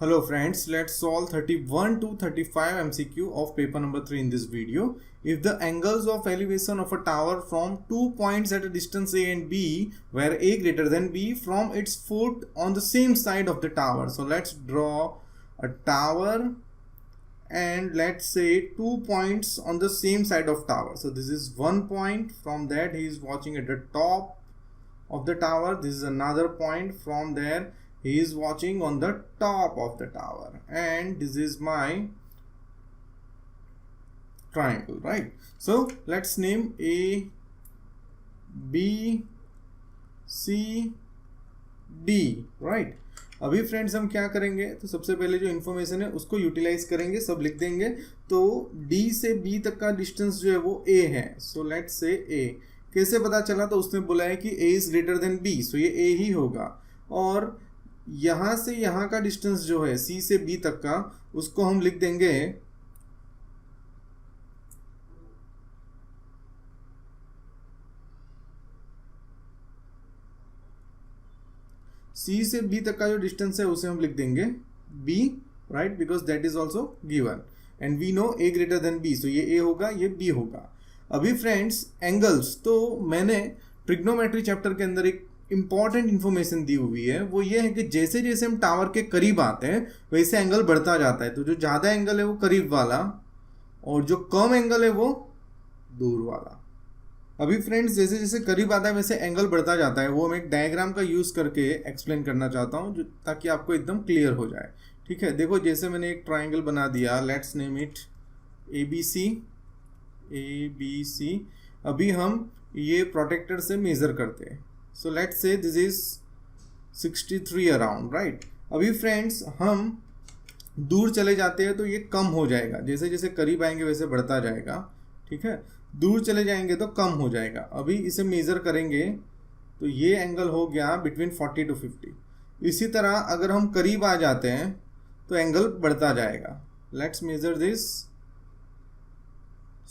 Hello friends, let's solve 31 to 35 MCQ of paper number 3 in this video. If the angles of elevation of a tower from 2 points at a distance A and B, where A greater than B, from its foot on the same side of the tower. So let's draw a tower and let's say 2 points on the same side of tower. So this is 1 point, from that he is watching at the top of the tower. This is another point, from there he is watching on the top of the tower, and this is my triangle, right? So let's name A, B, C, D, right? अभी friends हम क्या करेंगे, तो सबसे पहले जो information है उसको यूटिलाइज करेंगे, सब लिख देंगे। तो D से B तक का डिस्टेंस जो है वो A है। सो लेट्स से A कैसे पता चला, तो उसने बोला है कि A is greater than B, so ये A ही होगा। और यहाँ से यहाँ का डिस्टेंस जो है C से B तक का, उसको हम लिख देंगे C से B तक का जो डिस्टेंस है उसे हम लिख देंगे B, right, because that is also given and we know A greater than B, so ये A होगा, ये B होगा। अभी फ्रेंड्स एंगल्स, तो मैंने ट्रिग्नोमेट्री चैप्टर के अंदर एक इंपॉर्टेंट इंफॉर्मेशन दी हुई है, वो ये है कि जैसे जैसे हम टावर के करीब आते हैं वैसे एंगल बढ़ता जाता है। तो जो ज़्यादा एंगल है वो करीब वाला, और जो कम एंगल है वो दूर वाला। अभी फ्रेंड्स जैसे जैसे करीब आता है वैसे एंगल बढ़ता जाता है, वो मैं एक डायग्राम का यूज़ करके एक्सप्लेन करना चाहता हूँ, ताकि आपको एकदम क्लियर हो जाए। ठीक है, देखो जैसे मैंने एक ट्राइंगल बना दिया, लेट्स नेम इट ABC। अभी हम ये प्रोटेक्टर से मेज़र करते हैं। So let's say this is 63 around, right. अभी फ्रेंड्स हम दूर चले जाते हैं तो ये कम हो जाएगा, जैसे जैसे करीब आएंगे वैसे बढ़ता जाएगा। ठीक है, दूर चले जाएंगे तो कम हो जाएगा। अभी इसे मेज़र करेंगे तो ये एंगल हो गया बिटवीन 40 to 50। इसी तरह अगर हम करीब आ जाते हैं तो एंगल बढ़ता जाएगा। Let's measure this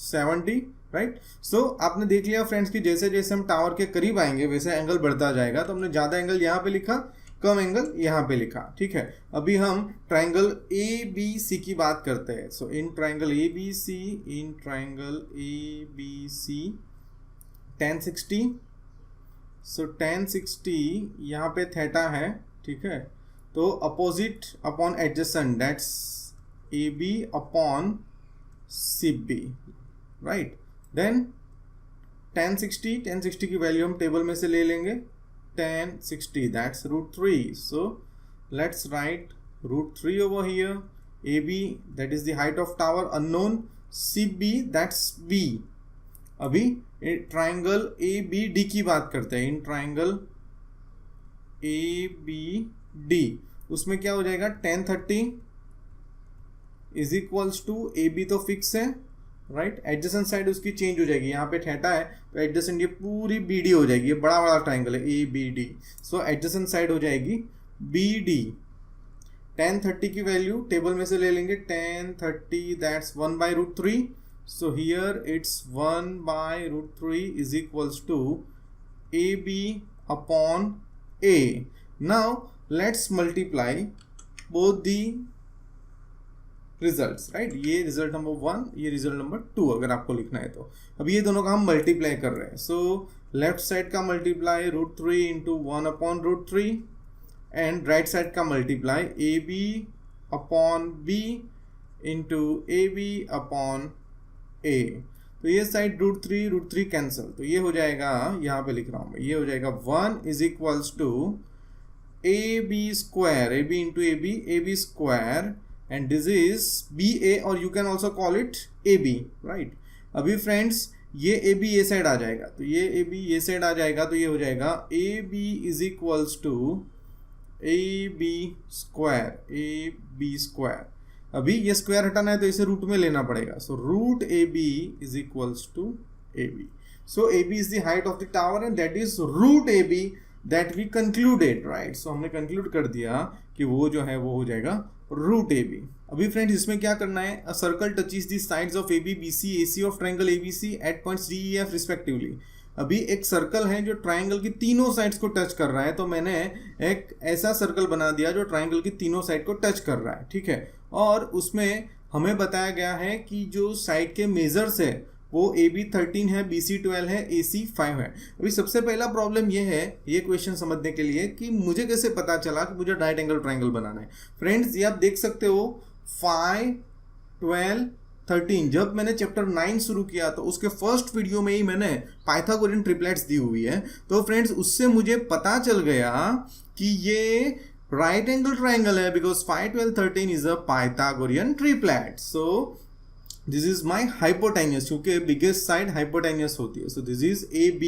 70, right. So आपने देख लिया फ्रेंड्स कि जैसे जैसे हम टावर के करीब आएंगे वैसे एंगल बढ़ता जाएगा। तो हमने ज़्यादा एंगल यहाँ पे लिखा, कम एंगल यहाँ पे लिखा। ठीक है, अभी हम ट्राइंगल ABC की बात करते हैं। So in triangle ABC, tan 60। So tan 60 यहाँ पे थीटा है। ठीक है, तो opposite upon adjacent, that's AB upon CB, right. Then tan 60 की वैल्यू हम टेबल में से ले लेंगे। tan 60 that's √3, so let's write √3 over here. AB that is the height of tower unknown, CB that's B। अभी ट्राइंगल ABD की बात करते हैं। इन ट्राइंगल ABD उसमें क्या हो जाएगा, tan 30 is equals to AB तो फिक्स है, राइट। एडजेसेंट साइड उसकी चेंज हो जाएगी, यहाँ पे थीटा है तो एडजेसेंट ये पूरी BD हो जाएगी। ये बड़ा बड़ा ट्राइंगल है ABD, सो एडजेसेंट साइड हो जाएगी BD। tan 30 की वैल्यू टेबल में से ले लेंगे। tan 30 that's 1/√3, so here it's 1/√3 is equals to AB upon A। Now let's multiply both the results, right. ये रिजल्ट नंबर 1, ये रिजल्ट नंबर 2 अगर आपको लिखना है तो। अब ये दोनों का हम मल्टीप्लाई कर रहे हैं। सो लेफ्ट साइड का multiply √3 into 1/√3 and right side का multiply AB upon B into AB upon A। तो ये साइड √3 कैंसिल, तो ये हो जाएगा, यहाँ पे लिख रहा हूँ मैं, ये हो जाएगा 1 is equals to AB square, AB into AB square, and this is BA, और you can also call it AB, right। अभी फ्रेंड्स ये AB ये साइड आ जाएगा, तो ये AB ये साइड आ जाएगा, तो ये हो जाएगा AB is equals to AB square. अभी ये स्क्वायर हटाना है तो इसे रूट में लेना पड़ेगा। So √AB is equals to AB। So AB is the height of the tower and that is √AB that we concluded, right. So हमने कंक्लूड कर दिया कि वो जो है वो हो जाएगा √AB। अभी फ्रेंड्स इसमें क्या करना है, a circle touches the sides of AB, BC, AC of triangle ABC at points D, E, F respectively. अभी एक सर्कल है जो ट्राइंगल की तीनों साइड्स को टच कर रहा है, तो मैंने एक ऐसा सर्कल बना दिया जो ट्राइंगल की तीनों साइड को टच कर रहा है, ठीक है। और उसमें हमें बताया गया है कि जो साइड के मेजर्स है वो AB 13 है, BC 12 है, AC 5 है। अभी सबसे पहला प्रॉब्लम ये है ये क्वेश्चन समझने के लिए कि मुझे कैसे पता चला कि मुझे राइट एंगल ट्राइंगल बनाना है। फ्रेंड्स ये आप देख सकते हो 5, 12, 13, जब मैंने चैप्टर 9 शुरू किया तो उसके फर्स्ट वीडियो में ही मैंने पाइथागोरियन ट्रिपलेट्स दी हुई है। तो फ्रेंड्स उससे मुझे पता चल गया कि ये राइट एंगल ट्राइंगल है, because 5, 12, 13 is a Pythagorean triplet. So this is my hypotenuse, क्योंकि बिगेस्ट साइड हाइपोटेन्यूस होती है। So this is AB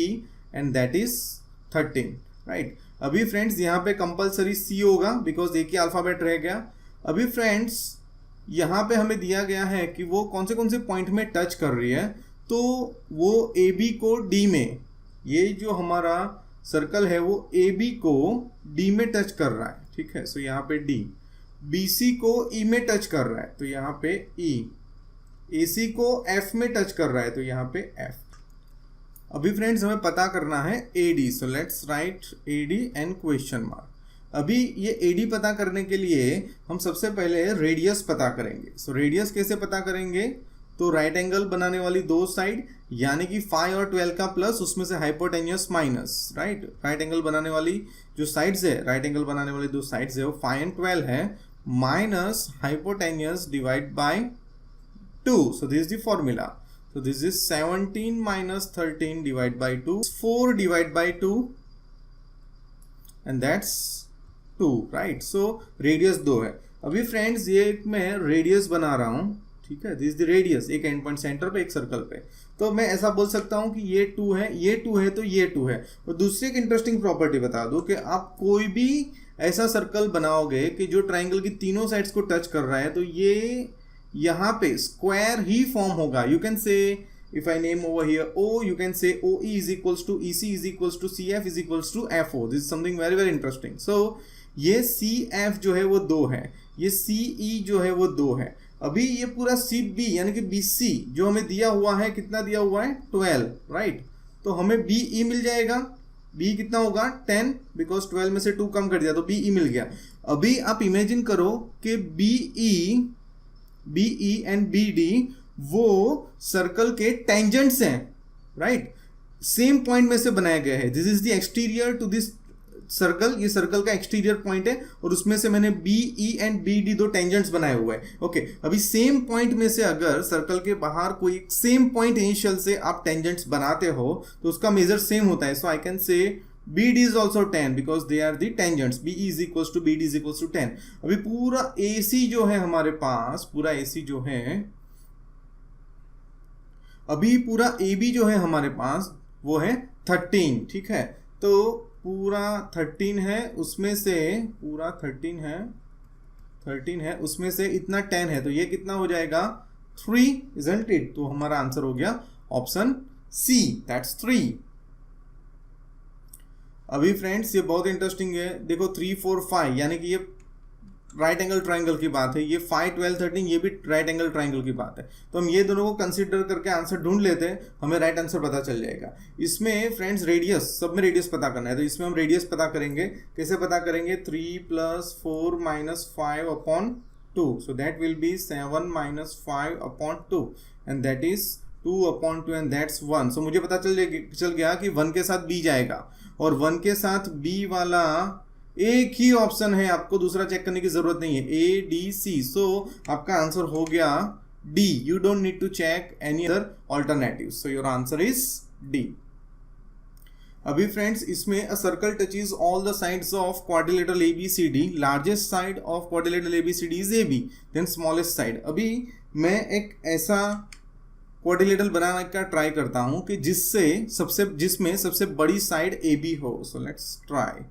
and that is 13, right. अभी फ्रेंड्स यहाँ पे कंपलसरी C होगा बिकॉज एक ही अल्फाबेट रह गया। अभी फ्रेंड्स यहाँ पे हमें दिया गया है कि वो कौन से पॉइंट में टच कर रही है, तो वो AB को D में, ये जो हमारा सर्कल है वो AB को D में टच कर रहा है, ठीक है। सो यहाँ पे D, BC को E में टच कर रहा है तो यहाँ पे E, AC को F में टच कर रहा है तो यहाँ पे F। अभी फ्रेंड्स हमें पता करना है AD, so let's write AD and question mark. अभी ये AD पता करने के लिए हम सबसे पहले रेडियस पता करेंगे। सो रेडियस कैसे पता करेंगे, तो राइट एंगल बनाने वाली दो साइड यानी कि 5 और 12 का प्लस, उसमें से hypotenuse minus, right. Right angle बनाने वाली जो साइड्स है, राइट एंगल बनाने वाली दो साइड्स है वो 5 एंड 12 है, minus hypotenuse divide by 2। So this is the formula. So this is 17 minus 13 divided by 2, 4 divided by 2 and that's 2, right? So radius 2 है। अभी फ्रेंड्स ये मैं रेडियस बना रहा हूँ, ठीक है। दिस इज द रेडियस, एक एंड पॉइंट सेंटर पे एक सर्कल पे, तो मैं ऐसा बोल सकता हूँ कि ये 2 है, ये 2 है, तो ये 2 है। और दूसरी एक इंटरेस्टिंग प्रॉपर्टी बता दूँ कि आप कोई भी ऐसा सर्कल बनाओगे कि जो ट्राइंगल की तीनों साइड्स को टच कर रहा है, तो ये यहाँ पे स्क्वायर ही फॉर्म होगा। You can say if I name over here O, you can say OE is equals to EC is equals to CF is equals to FO। This is something very very interesting. So ये CF जो है वो 2 है, ये CE जो है वो 2 है। अभी ये पूरा CB यानी कि BC जो हमें दिया हुआ है, कितना दिया हुआ है 12, राइट। तो हमें BE मिल जाएगा। B कितना होगा 10, बिकॉज 12 में से 2 कम कर दिया तो BE मिल गया। अभी आप इमेजिन करो कि BE एंड BD वो सर्कल के टेंजेंट्स हैं, राइट। सेम पॉइंट में से बनाया गया है। This is the exterior to this circle, ये सर्कल का एक्सटीरियर पॉइंट है और उसमें से मैंने BE एंड BD दो टेंजेंट्स बनाए हुए हैं, ओके। अभी सेम पॉइंट में से अगर सर्कल के बाहर कोई सेम पॉइंट इनिशियल से आप टेंजेंट्स बनाते हो तो उसका मेजर सेम होता है। So I can say BD is also 10 because they are the tangents. BE is equals to BD is equals to 10. अभी पूरा AC जो है हमारे पास, पूरा AC जो है, अभी पूरा AB जो है हमारे पास वो है 13, ठीक है। तो पूरा 13 है, उसमें से पूरा 13 है, उसमें से इतना 10 है, तो ये कितना हो जाएगा 3, isn't it? तो हमारा आंसर हो गया ऑप्शन C, that's 3। अभी फ्रेंड्स ये बहुत इंटरेस्टिंग है, देखो 3, 4, 5 यानी कि ये राइट एंगल ट्राइंगल की बात है, ये 5, 12, 13 ये भी राइट एंगल ट्राइंगल की बात है। तो हम ये दोनों को कंसीडर करके आंसर ढूंढ लेते हैं, हमें राइट आंसर पता चल जाएगा। इसमें फ्रेंड्स रेडियस, सब में रेडियस पता करना है, तो इसमें हम रेडियस पता करेंगे। कैसे पता करेंगे, 3 + 4 - 5 upon 2, so that will be 7 - 5 upon 2 and that is 2 upon 2 and that's 1। सो मुझे पता चल गया कि 1 के साथ B जाएगा और 1 के साथ B वाला एक ही ऑप्शन है, आपको दूसरा चेक करने की जरूरत नहीं है, ADC। सो आपका आंसर हो गया D। You don't need to check any other alternative, so your answer is D। अभी फ्रेंड्स इसमें a circle touches all the sides of quadrilateral ABCD, largest side of quadrilateral ABCD is AB, then smallest side. अभी मैं एक ऐसा quadrilateral बनाने का try करता हूं कि जिसमें सबसे बड़ी साइड AB हो। सो लेट्स ट्राई,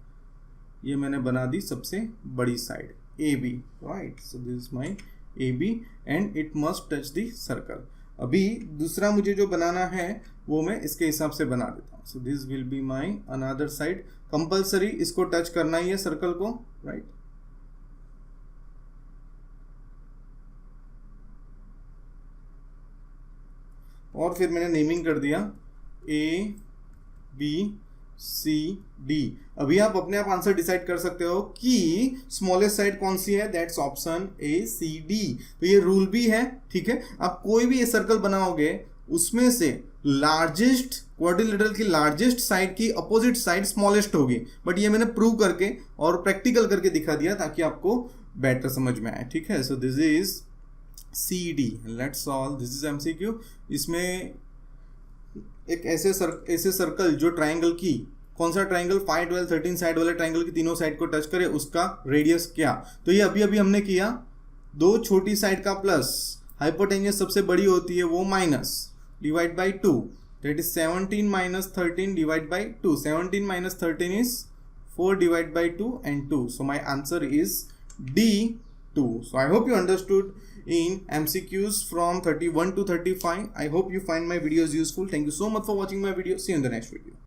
ये मैंने बना दी सबसे बड़ी side AB, right. So this is my AB and it must touch the circle. अभी दूसरा मुझे जो बनाना है वो मैं इसके हिसाब से बना देता हूँ। So this will be my another side, compulsory इसको टच करना ही है सर्कल को, राइट। और फिर मैंने नेमिंग कर दिया A बी सी डी। अभी आप अपने आप आंसर डिसाइड कर सकते हो कि स्मॉलेस्ट साइड कौन सी है, that's option A C D. तो ये रूल भी है, ठीक है। आप कोई भी ये सर्कल बनाओगे उसमें से लार्जेस्ट क्वाड्रिलेटरल की लार्जेस्ट साइड की अपोजिट साइड स्मॉलेस्ट होगी, बट ये मैंने प्रूव करके और प्रैक्टिकल करके दिखा दिया ताकि आपको बेटर समझ में आए, ठीक है। So this is C D, let's solve, this is MCQ. इसमें एक ऐसे सर्कल जो ट्राइंगल की, कौन सा ट्राइंगल, 5 12 13 साइड वाले ट्राइंगल की तीनों साइड को टच करे, उसका रेडियस क्या। तो ये अभी हमने किया, दो छोटी साइड का प्लस, हाइपोटेन्यूस सबसे बड़ी होती है वो minus, divide by 2, that is 17 minus 13 divide by 2, 17 minus 13 is 4 divided by 2 and 2, so my answer is D2. So I hope you understood in MCQs from 31 to 35. I hope you find my videos useful. Thank you so much for watching my video. See you in the next video.